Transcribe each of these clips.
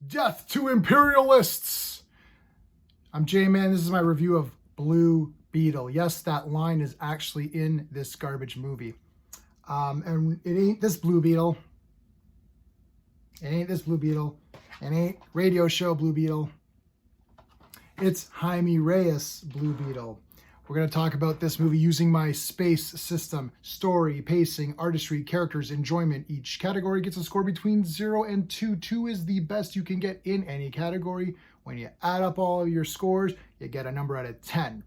Death to imperialists! I'm J-Man. This is my review of Blue Beetle. Yes, that line is actually in this garbage movie. And it ain't this Blue Beetle. It ain't this Blue Beetle. It ain't radio show Blue Beetle. It's Jaime Reyes Blue Beetle. We're going to talk about this movie using my space system: story, pacing, artistry, characters, enjoyment. Each category gets a score between 0 and 2. 2 is the best you can get in any category. When you add up all of your scores, you get a number out of 10.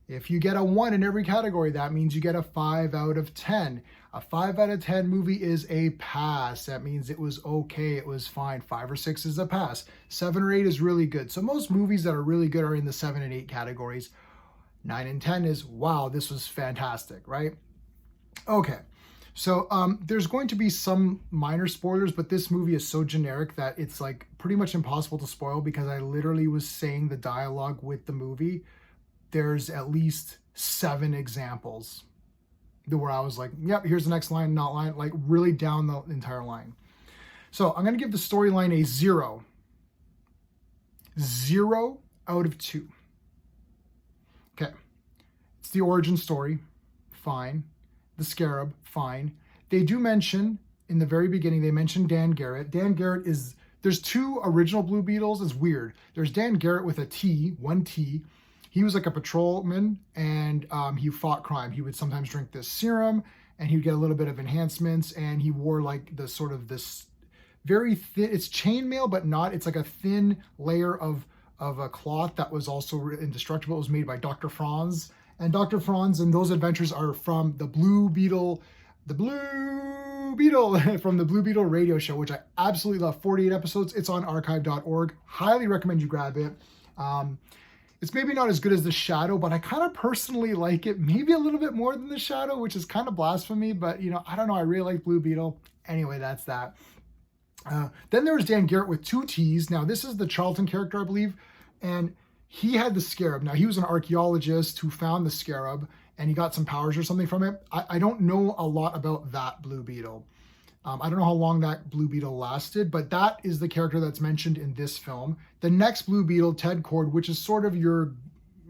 If you get a 1 in every category, that means you get a 5 out of 10. A 5 out of 10 movie is a pass. That means it was okay, it was fine. 5 or 6 is a pass. 7 or 8 is really good. So most movies that are really good are in the 7 and 8 categories. 9 and 10 is, wow, this was fantastic, right? Okay, so there's going to be some minor spoilers, but this movie is so generic that it's like pretty much impossible to spoil because I literally was saying the dialogue with the movie. There's at least 7 examples where I was like, yep, here's the next line, not line, like really down the entire line. So I'm going to give the storyline a 0. 0 out of 2. Okay. It's the origin story. Fine. The Scarab. Fine. They do mention, in the very beginning, they mention Dan Garrett. Dan Garrett is, there's 2 original Blue Beetles. It's weird. There's Dan Garrett with a T, 1 T. He was like a patrolman, and he fought crime. He would sometimes drink this serum, and he would get a little bit of enhancements, and he wore like the sort of this very thin, it's chainmail, but not, it's like a thin layer of a cloth that was also indestructible. It was made by Dr. Franz. And Dr. Franz and those adventures are from the Blue Beetle from the Blue Beetle radio show, which I absolutely love. 48 episodes. It's on archive.org. Highly recommend you grab it. It's maybe not as good as The Shadow, but I kind of personally like it maybe a little bit more than The Shadow, which is kind of blasphemy, but you know, I don't know. I really like Blue Beetle. Anyway, that's that. Then there was Dan Garrett with 2 T's. Now, this is the Charlton character, I believe, and he had the Scarab. Now, he was an archaeologist who found the Scarab, and he got some powers or something from it. I don't know a lot about that Blue Beetle. I don't know how long that Blue Beetle lasted, but that is the character that's mentioned in this film. The next Blue Beetle, Ted Cord, which is sort of your,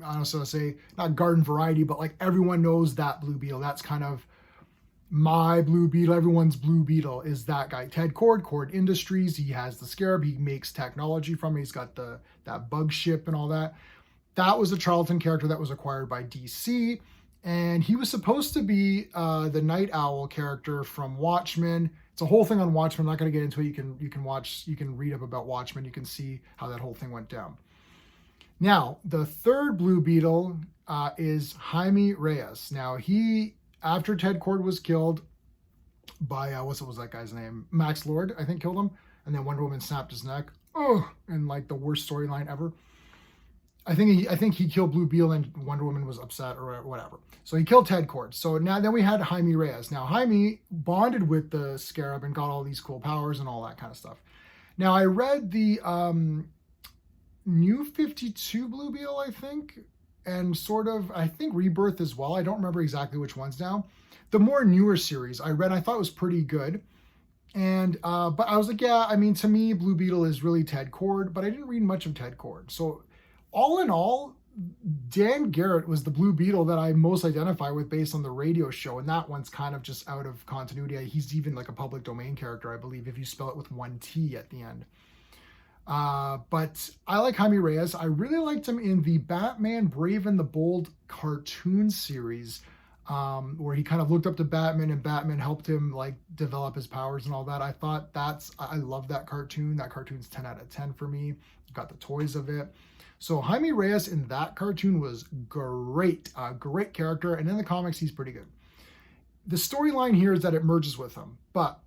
I don't know, say, not garden variety, but like everyone knows that Blue Beetle. That's kind of my Blue Beetle, everyone's Blue Beetle is that guy. Ted Cord, Cord Industries. He has the Scarab. He makes technology from it. He's got that bug ship and all that. That was a Charlton character that was acquired by DC. And he was supposed to be the Night Owl character from Watchmen. It's a whole thing on Watchmen. I'm not going to get into it. You can read up about Watchmen. You can see how that whole thing went down. Now, the third Blue Beetle is Jaime Reyes. Now, after Ted Cord was killed by, what was that guy's name? Max Lord, I think, killed him. And then Wonder Woman snapped his neck. Oh, and like the worst storyline ever. I think he killed Blue Beetle and Wonder Woman was upset or whatever. So he killed Ted Cord. So then we had Jaime Reyes. Now Jaime bonded with the Scarab and got all these cool powers and all that kind of stuff. Now I read the New 52 Blue Beetle, I think, and sort of, I think Rebirth as well. I don't remember exactly which ones now. The more newer series I read, I thought was pretty good. And, but I was like, yeah, I mean, to me, Blue Beetle is really Ted Cord, but I didn't read much of Ted Cord. So all in all, Dan Garrett was the Blue Beetle that I most identify with based on the radio show. And that one's kind of just out of continuity. He's even like a public domain character, I believe, if you spell it with 1 T at the end. But I like Jaime Reyes. I really liked him in the Batman Brave and the Bold cartoon series, where he kind of looked up to Batman and Batman helped him like develop his powers and all that. I love that cartoon. That cartoon's 10 out of 10 for me. Got the toys of it. So Jaime Reyes in that cartoon was great, a great character. And in the comics, he's pretty good. The storyline here is that it merges with him, but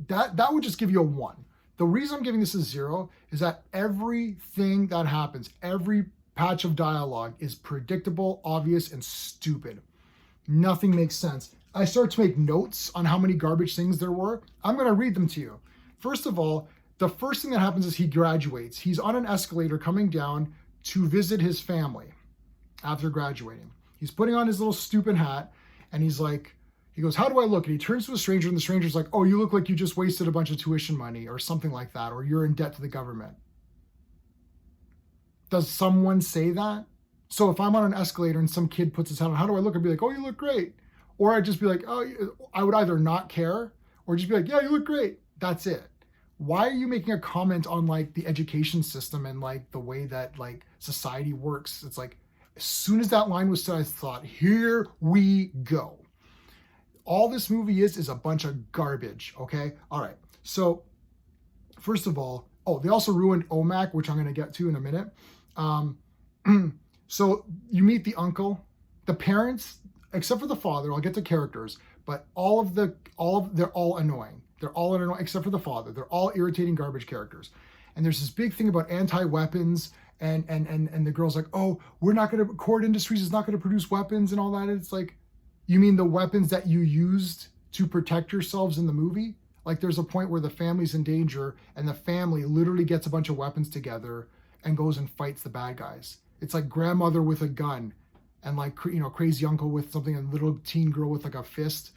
that would just give you a 1. The reason I'm giving this a 0 is that everything that happens, every patch of dialogue is predictable, obvious, and stupid. Nothing makes sense. I started to make notes on how many garbage things there were. I'm going to read them to you. First of all, the first thing that happens is he graduates. He's on an escalator coming down to visit his family after graduating. He's putting on his little stupid hat, and he's like, He goes, how do I look? And he turns to a stranger, and the stranger's like, oh, you look like you just wasted a bunch of tuition money or something like that, or you're in debt to the government. Does someone say that? So if I'm on an escalator and some kid puts his head on, how do I look? I'd be like, oh, you look great. Or I'd just be like, oh, I would either not care or just be like, yeah, you look great. That's it. Why are you making a comment on like the education system and like the way that like society works? It's like, as soon as that line was said, I thought, here we go. All this movie is a bunch of garbage, okay? All right, so first of all, they also ruined OMAC, which I'm gonna get to in a minute. So you meet the uncle, the parents, except for the father, I'll get to characters, but they're all annoying. They're all annoying, except for the father. They're all irritating garbage characters. And there's this big thing about anti-weapons, and the girl's like, oh, Cord Industries is not gonna produce weapons and all that. And it's like, you mean the weapons that you used to protect yourselves in the movie? Like there's a point where the family's in danger and the family literally gets a bunch of weapons together and goes and fights the bad guys. It's like grandmother with a gun and like, crazy uncle with something and little teen girl with like a fist.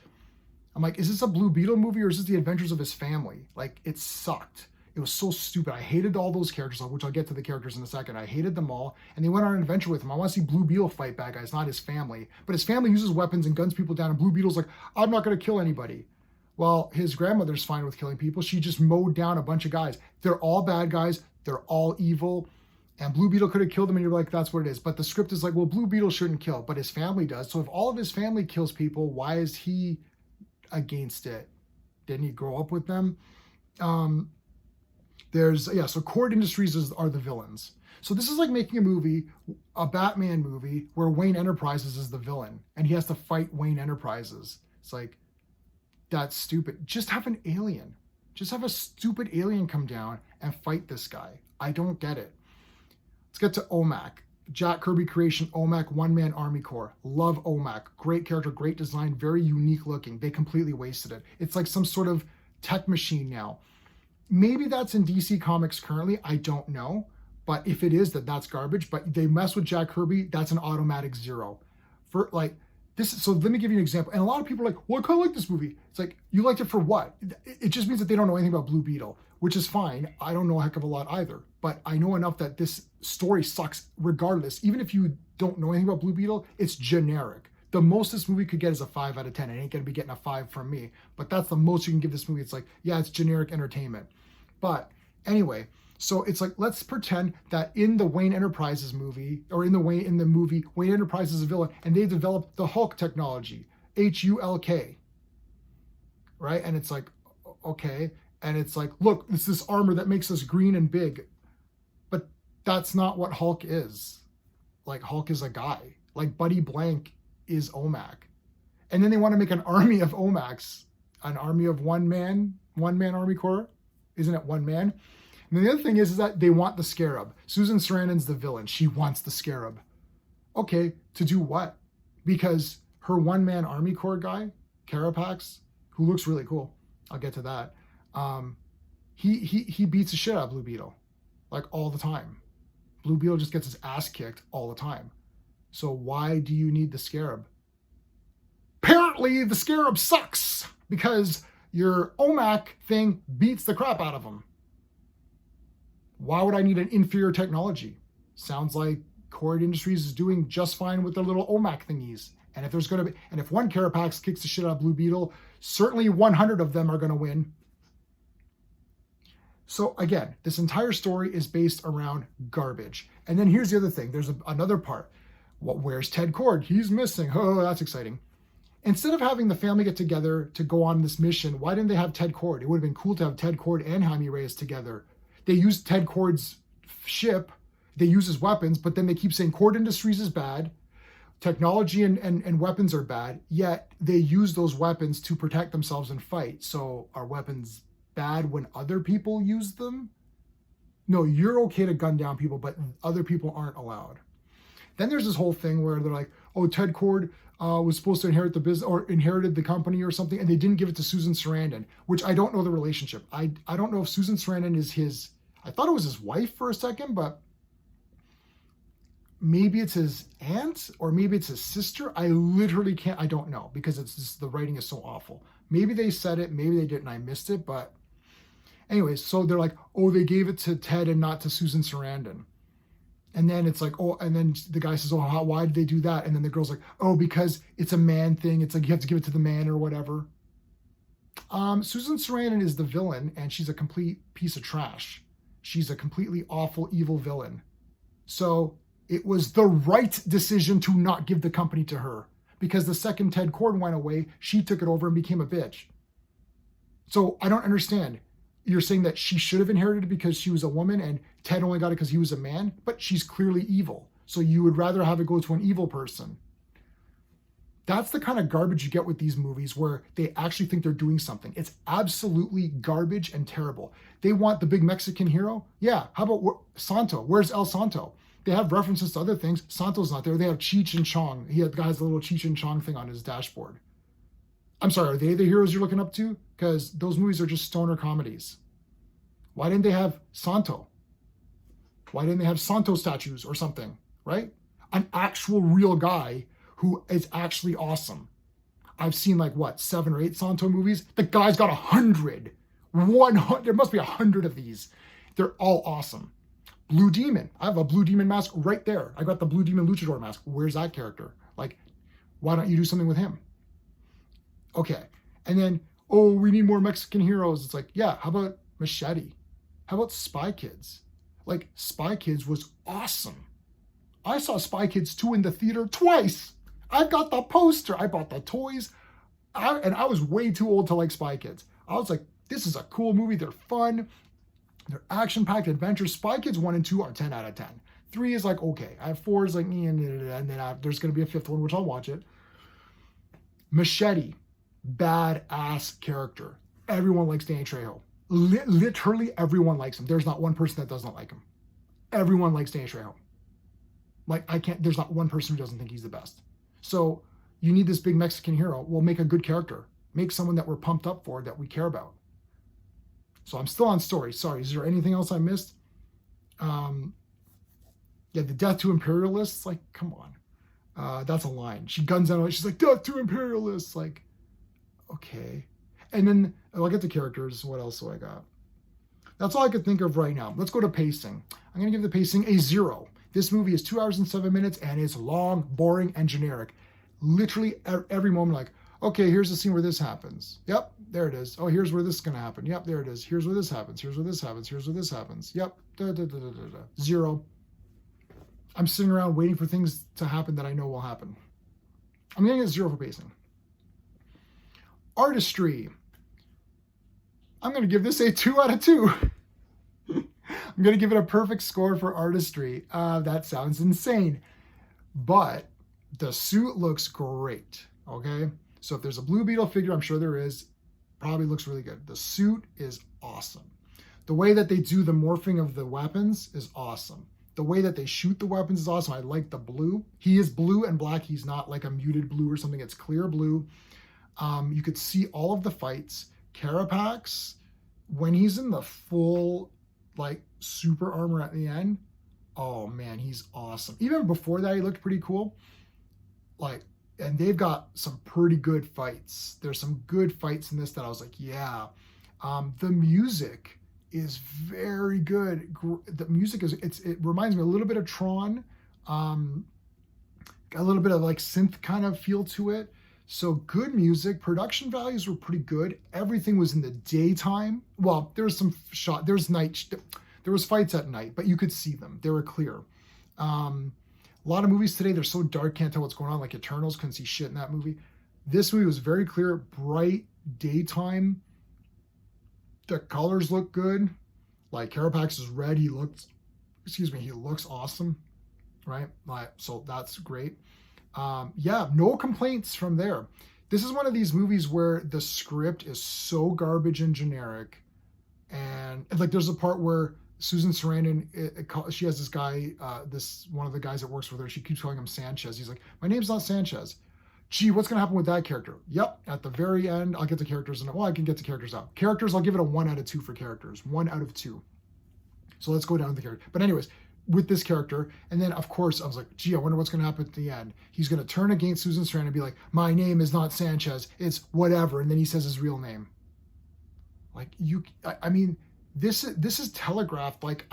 I'm like, is this a Blue Beetle movie or is this the adventures of his family? Like it sucked. It was so stupid. I hated all those characters, which I'll get to the characters in a second. I hated them all. And they went on an adventure with him. I want to see Blue Beetle fight bad guys, not his family. But his family uses weapons and guns people down. And Blue Beetle's like, I'm not going to kill anybody. Well, his grandmother's fine with killing people. She just mowed down a bunch of guys. They're all bad guys. They're all evil. And Blue Beetle could have killed them, and you're like, that's what it is. But the script is like, well, Blue Beetle shouldn't kill, but his family does. So if all of his family kills people, why is he against it? Didn't he grow up with them? So Cord Industries are the villains. So this is like making a movie, a Batman movie, where Wayne Enterprises is the villain, and he has to fight Wayne Enterprises. It's like, that's stupid. Just have an alien. Just have a stupid alien come down and fight this guy. I don't get it. Let's get to OMAC. Jack Kirby creation, OMAC, one-man Army Corps. Love OMAC. Great character, great design, very unique looking. They completely wasted it. It's like some sort of tech machine now. Maybe that's in DC Comics currently. I don't know. But if it is, that's garbage. But they mess with Jack Kirby, that's an automatic 0. For like this. So let me give you an example. And a lot of people are like, well, I kind of like this movie. It's like, you liked it for what? It just means that they don't know anything about Blue Beetle, which is fine. I don't know a heck of a lot either. But I know enough that this story sucks regardless. Even if you don't know anything about Blue Beetle, it's generic. The most this movie could get is a 5 out of 10. It ain't going to be getting a 5 from me. But that's the most you can give this movie. It's like, yeah, it's generic entertainment. But anyway, so it's like, let's pretend that in the Wayne Enterprises movie, or in the movie, Wayne Enterprises is a villain, and they developed the Hulk technology, HULK, right? And it's like, okay. And it's like, look, it's this armor that makes us green and big. But that's not what Hulk is. Like, Hulk is a guy. Like, Buddy Blank is OMAC. And then they want to make an army of OMACs, an army of one-man Army Corps. Isn't it one man? And then the other thing is that they want the Scarab. Susan Sarandon's the villain. She wants the Scarab. Okay, to do what? Because her one-man Army Corps guy, Carapax, who looks really cool, I'll get to that, he beats the shit out of Blue Beetle, like all the time. Blue Beetle just gets his ass kicked all the time. So why do you need the Scarab? Apparently the Scarab sucks because your OMAC thing beats the crap out of him. Why would I need an inferior technology? Sounds like Cord Industries is doing just fine with their little OMAC thingies. And if one Carapax kicks the shit out of Blue Beetle, certainly 100 of them are going to win. So again, this entire story is based around garbage. And then here's the other thing. There's another part. Where's Ted Cord? He's missing. Oh, that's exciting. Instead of having the family get together to go on this mission, why didn't they have Ted Cord? It would have been cool to have Ted Cord and Jaime Reyes together. They used Ted Cord's ship. They use his weapons, but then they keep saying Cord Industries is bad. Technology and weapons are bad, yet they use those weapons to protect themselves and fight. So are weapons bad when other people use them? No, you're okay to gun down people, but other people aren't allowed. Then there's this whole thing where they're like, oh, Ted Cord was supposed to inherit the business or inherited the company or something, and they didn't give it to Susan Sarandon, which I don't know the relationship. I don't know if Susan Sarandon is I thought it was his wife for a second, but maybe it's his aunt or maybe it's his sister. I literally can't, I don't know because it's just, the writing is so awful. Maybe they said it, maybe they didn't, I missed it. But anyways, so they're like, oh, they gave it to Ted and not to Susan Sarandon. And then it's like, oh, and then the guy says, oh, why did they do that? And then the girl's like, oh, because it's a man thing. It's like you have to give it to the man or whatever. Susan Sarandon is the villain, and she's a complete piece of trash. She's a completely awful, evil villain. So it was the right decision to not give the company to her, because the second Ted Kord went away, she took it over and became a bitch. So I don't understand. You're saying that she should have inherited it because she was a woman and Ted only got it because he was a man, but she's clearly evil. So you would rather have it go to an evil person. That's the kind of garbage you get with these movies where they actually think they're doing something. It's absolutely garbage and terrible. They want the big Mexican hero. Yeah, how about Santo? Where's El Santo? They have references to other things. Santo's not there. They have Cheech and Chong. The guy has a little Cheech and Chong thing on his dashboard. I'm sorry, are they the heroes you're looking up to? Because those movies are just stoner comedies. Why didn't they have Santo? Why didn't they have Santo statues or something, right? An actual real guy who is actually awesome. I've seen 7 or 8 Santo movies. The guy's got 100. 100. There must be 100 of these. They're all awesome. Blue Demon. I have a Blue Demon mask right there. I got the Blue Demon Luchador mask. Where's that character? Why don't you do something with him? Okay. And then, oh, we need more Mexican heroes. It's like, yeah, how about Machete? How about Spy Kids? Spy Kids was awesome. I saw Spy Kids 2 in the theater twice. I've got the poster. I bought the toys. And I was way too old to like Spy Kids. I was like, this is a cool movie. They're fun. They're action-packed adventures. Spy Kids 1 and 2 are 10 out of 10. 3 is okay. I have 4 is and then there's going to be a 5th one, which I'll watch it. Machete, badass character. Everyone likes Danny Trejo. Literally everyone likes him. There's not one person that doesn't like him. Everyone likes Danny Trejo. There's not one person who doesn't think he's the best. So you need this big Mexican hero. Well, make a good character. Make someone that we're pumped up for, that we care about. So I'm still on story. Sorry, is there anything else I missed? The death to imperialists. Come on. That's a line. She guns out. She's like, death to imperialists. Okay. And then I'll get to characters. What else do I got? That's all I could think of right now. Let's go to pacing. I'm going to give the pacing a 0. This movie is 2 hours and 7 minutes and it's long, boring, and generic. Literally every moment, okay, here's the scene where this happens. Yep, there it is. Oh, here's where this is going to happen. Yep, there it is. Here's where this happens. Here's where this happens. Here's where this happens. Yep. 0. I'm sitting around waiting for things to happen that I know will happen. I'm going to get 0 for pacing. Artistry. I'm going to give this a 2 out of 2. I'm going to give it a perfect score for artistry. That sounds insane. But the suit looks great, okay? So if there's a Blue Beetle figure, I'm sure there is, probably looks really good. The suit is awesome. The way that they do the morphing of the weapons is awesome. The way that they shoot the weapons is awesome. I like the blue. He is blue and black. He's not like a muted blue or something. It's clear blue. You could see all of the fights. Carapax, when he's in the full super armor at the end, oh man, he's awesome. Even before that, he looked pretty cool. And they've got some pretty good fights. There's some good fights in this that I was like, yeah. The music is very good. The music it reminds me a little bit of Tron, a little bit of synth kind of feel to it. So good music. Production values were pretty good. Everything was in the daytime. Well, there was some shot. There was fights at night, but you could see them. They were clear. A lot of movies today, they're so dark, can't tell what's going on. Like Eternals, couldn't see shit in that movie. This movie was very clear, bright, daytime. The colors look good. Carapax is red. He looks awesome, right? So that's great. No complaints from there. This is one of these movies where the script is so garbage and generic. And there's a part where Susan Sarandon, she has this guy, one of the guys that works with her, she keeps calling him Sanchez. He's like, my name's not Sanchez. Gee, what's going to happen with that character? Yep, at the very end, I'll get the characters. I can get the characters out. Characters, I'll give it a 1 out of 2 for characters. 1 out of 2. So let's go down to the character. But anyways, with this character. And then, of course, I was like, gee, I wonder what's going to happen at the end. He's going to turn against Susan Sarandon and be like, my name is not Sanchez, it's whatever. And then he says his real name. Like, I mean, this is telegraphed. Like,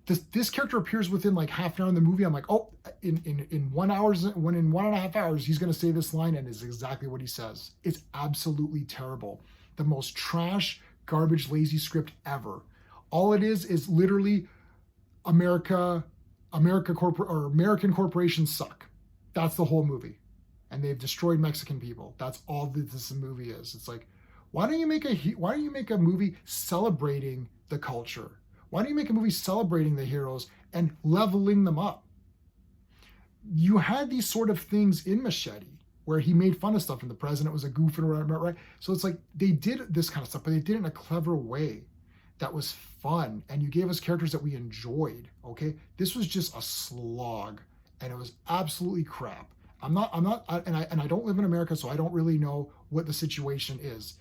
this character appears within like half an hour in the movie. I'm like, oh, in 1 hour, in 1.5 hours, he's going to say this line, and it's exactly what he says. It's absolutely terrible. The most trash, garbage, lazy script ever. All it is literally American corporations suck. That's the whole movie. And they've destroyed Mexican people. That's all that this movie is. It's like, why don't you make a movie celebrating the culture? Why don't you make a movie celebrating the heroes and leveling them up? You had these sort of things in Machete where he made fun of stuff and the president was a goof and whatever, right? So it's like they did this kind of stuff, but they did it in a clever way that was fun, and you gave us characters that we enjoyed, okay? This was just a slog, and it was absolutely crap. I don't live in America, so I don't really know what the situation is.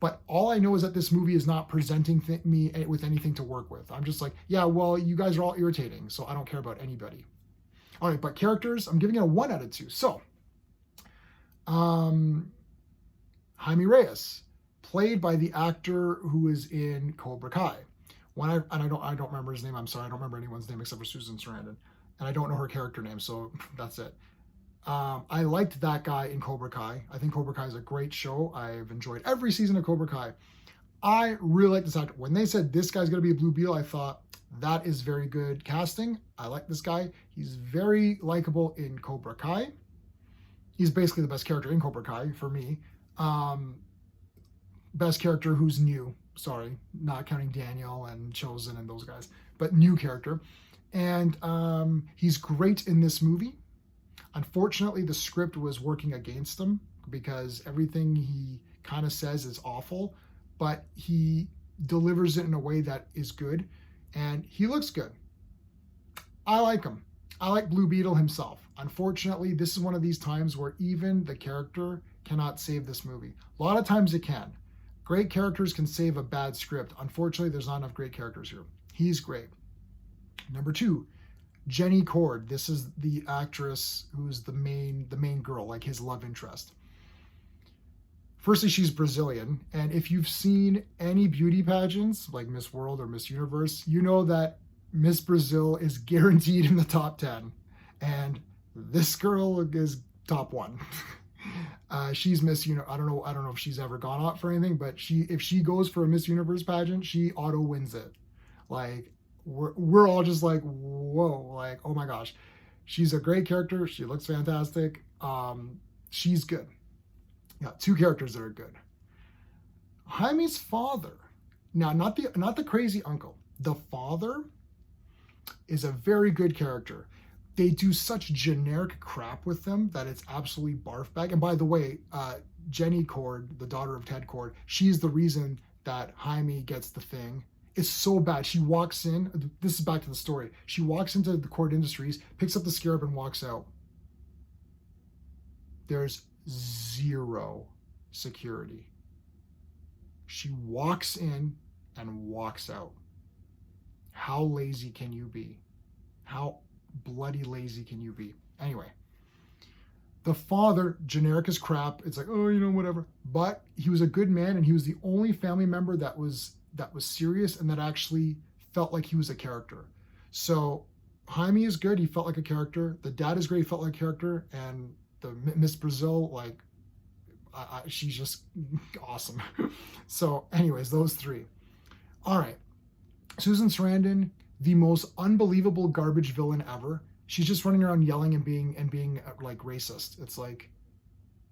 But all I know is that this movie is not presenting me with anything to work with. I'm just like, yeah, well, you guys are all irritating, so I don't care about anybody. All right, but characters, I'm giving it a 1 out of 2. So, Jaime Reyes, played by the actor who is in Cobra Kai. I don't remember his name. I'm sorry, I don't remember anyone's name except for Susan Sarandon, and I don't know her character name, so that's it. I liked that guy in Cobra Kai. I think Cobra Kai is a great show. I've enjoyed every season of Cobra Kai. I really like this actor. When they said this guy's going to be a Blue Beetle, I thought that is very good casting. I like this guy. He's very likable in Cobra Kai. He's basically the best character in Cobra Kai for me. Best character who's new. Sorry, not counting Daniel and Chosen and those guys, but new character. And he's great in this movie. Unfortunately, the script was working against him because everything he kind of says is awful, but he delivers it in a way that is good, and he looks good. I like him. I like Blue Beetle himself. Unfortunately, this is one of these times where even the character cannot save this movie. A lot of times it can. Great characters can save a bad script. Unfortunately, there's not enough great characters here. He's great. Number 2, Jenny Cord. This is the actress who's the main girl, like his love interest. Firstly, she's Brazilian, and if you've seen any beauty pageants like Miss World or Miss Universe, you know that Miss Brazil is guaranteed in the top 10, and this girl is top 1. She's Miss Universe. I don't know if she's ever gone out for anything, but if she goes for a Miss Universe pageant, she auto wins it. Like, we're all just like, whoa, like, oh my gosh, she's a great character. She looks fantastic. She's good. Yeah, 2 characters that are good. Jaime's father, now not the crazy uncle. The father is a very good character. They do such generic crap with them that it's absolutely barf bag. And by the way, Jenny Cord, the daughter of Ted Cord, she's the reason that Jaime gets the thing. It's so bad. She walks in. This is back to the story. She walks into the Cord Industries, picks up the scarab, and walks out. There's 0 security. She walks in and walks out. How lazy can you be? How bloody lazy can you be? Anyway, the father, generic as crap. It's like, oh, whatever. But he was a good man, and he was the only family member that was serious and that actually felt like he was a character. So Jaime is good. He felt like a character. The dad is great. He felt like a character. And the Miss Brazil, like, she's just awesome. So anyways, those 3. All right. Susan Sarandon, the most unbelievable garbage villain ever. She's just running around yelling and being like racist. It's like,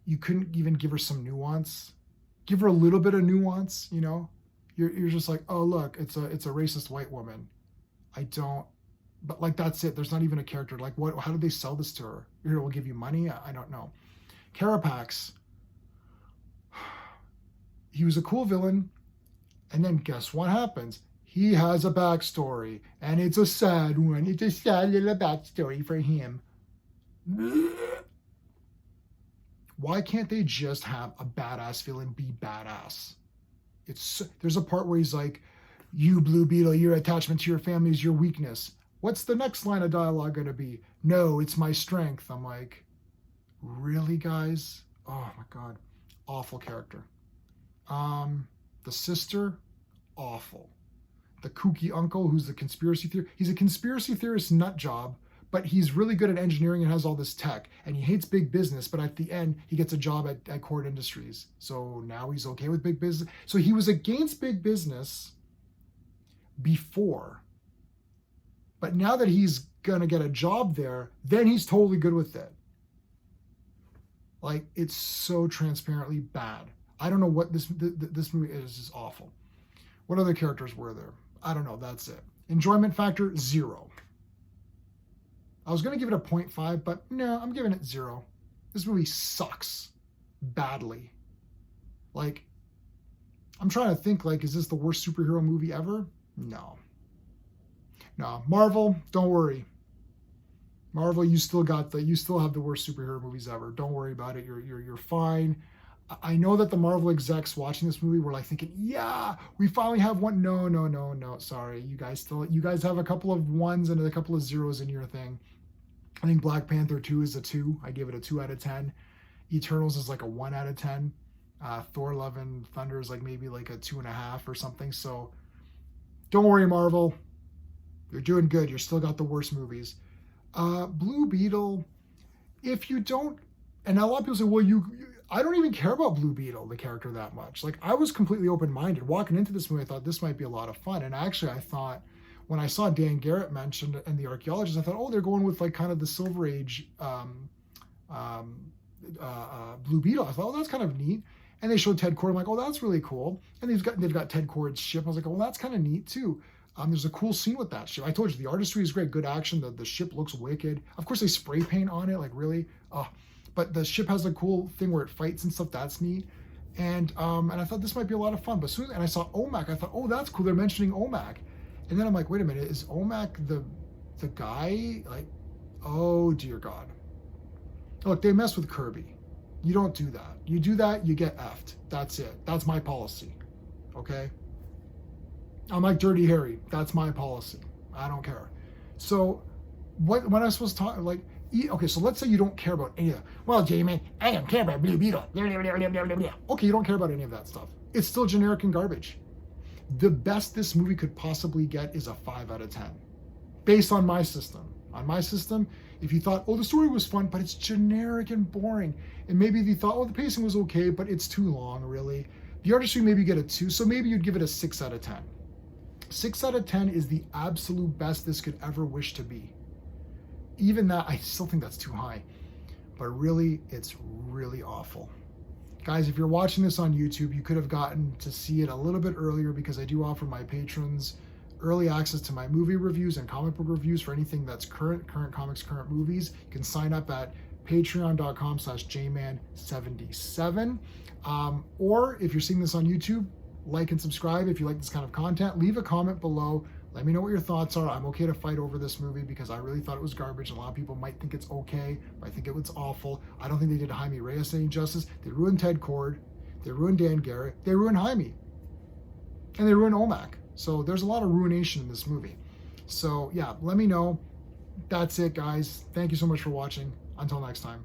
you couldn't even give her some nuance. Give her a little bit of nuance, You're just like, oh, look, it's a racist white woman. But like, that's it. There's not even a character. Like, what? How did they sell this to her? We'll give you money? I don't know. Carapax, he was a cool villain. And then guess what happens? He has a backstory, and it's a sad one. It's a sad little backstory for him. Why can't they just have a badass villain be badass? There's a part where he's like, you Blue Beetle, your attachment to your family is your weakness. What's the next line of dialogue going to be? No, it's my strength. I'm like, really, guys? Oh my God. Awful character. The sister, awful. The kooky uncle who's the conspiracy theorist. He's a conspiracy theorist nut job, but he's really good at engineering and has all this tech. And he hates big business, but at the end, he gets a job at Cord Industries. So now he's okay with big business. So he was against big business before. But now that he's going to get a job there, then he's totally good with it. Like, it's so transparently bad. I don't know what this movie is. It's awful. What other characters were there? I don't know. That's it. Enjoyment factor, 0. I was going to give it a 0.5, but no, I'm giving it 0. This movie sucks badly. Like, I'm trying to think, like, is this the worst superhero movie ever? No. No. Marvel, don't worry. Marvel, you still have the worst superhero movies ever. Don't worry about it. You're fine. I know that the Marvel execs watching this movie were like thinking, yeah, we finally have one. No. Sorry. You guys have a couple of 1s and a couple of 0s in your thing. I think Black Panther 2 is a 2. I give it a 2 out of 10. Eternals is like a 1 out of 10. Thor Love and Thunder is like maybe like a 2.5 or something. So don't worry, Marvel. You're doing good. You're still got the worst movies. Blue Beetle, if you don't, and a lot of people say, well, I don't even care about Blue Beetle, the character, that much. Like, I was completely open-minded. Walking into this movie, I thought this might be a lot of fun. And actually, I thought, when I saw Dan Garrett mentioned and the archaeologist, I thought, oh, they're going with like kind of the Silver Age Blue Beetle. I thought, oh, that's kind of neat. And they showed Ted Cord. I'm like, oh, that's really cool. And they've got Ted Cord's ship. I was like, oh, well, that's kind of neat too. There's a cool scene with that ship. I told you, the artistry is great, good action. The ship looks wicked. Of course, they spray paint on it, like really. But the ship has a cool thing where it fights and stuff. That's neat. And I thought this might be a lot of fun. But and I saw OMAC, I thought, oh, that's cool. They're mentioning OMAC. And then I'm like, wait a minute, is OMAC the guy? Like, oh dear God. Look, they mess with Kirby. You don't do that. You do that, you get effed. That's it. That's my policy. Okay? I'm like Dirty Harry. That's my policy. I don't care. So when I was supposed to talk, like, okay, so let's say you don't care about any of that. Well, J-Man, I don't care about Blue Beetle. Okay, you don't care about any of that stuff. It's still generic and garbage. The best this movie could possibly get is a 5 out of 10. Based on my system. On my system, if you thought, oh, the story was fun, but it's generic and boring. And maybe if you thought, oh, the pacing was okay, but it's too long, really. The artistry, maybe you get a 2, so maybe you'd give it a 6 out of 10. 6 out of 10 is the absolute best this could ever wish to be. Even that, I still think that's too high. But really, it's really awful. Guys, if you're watching this on YouTube, you could have gotten to see it a little bit earlier because I do offer my patrons early access to my movie reviews and comic book reviews for anything that's current comics, current movies. You can sign up at patreon.com/jman77. Or if you're seeing this on YouTube, like and subscribe if you like this kind of content. Leave a comment below. Let me know what your thoughts are. I'm okay to fight over this movie because I really thought it was garbage. A lot of people might think it's okay, but I think it was awful. I don't think they did Jaime Reyes any justice. They ruined Ted Cord. They ruined Dan Garrett. They ruined Jaime. And they ruined OMAC. So there's a lot of ruination in this movie. So yeah, let me know. That's it, guys. Thank you so much for watching. Until next time.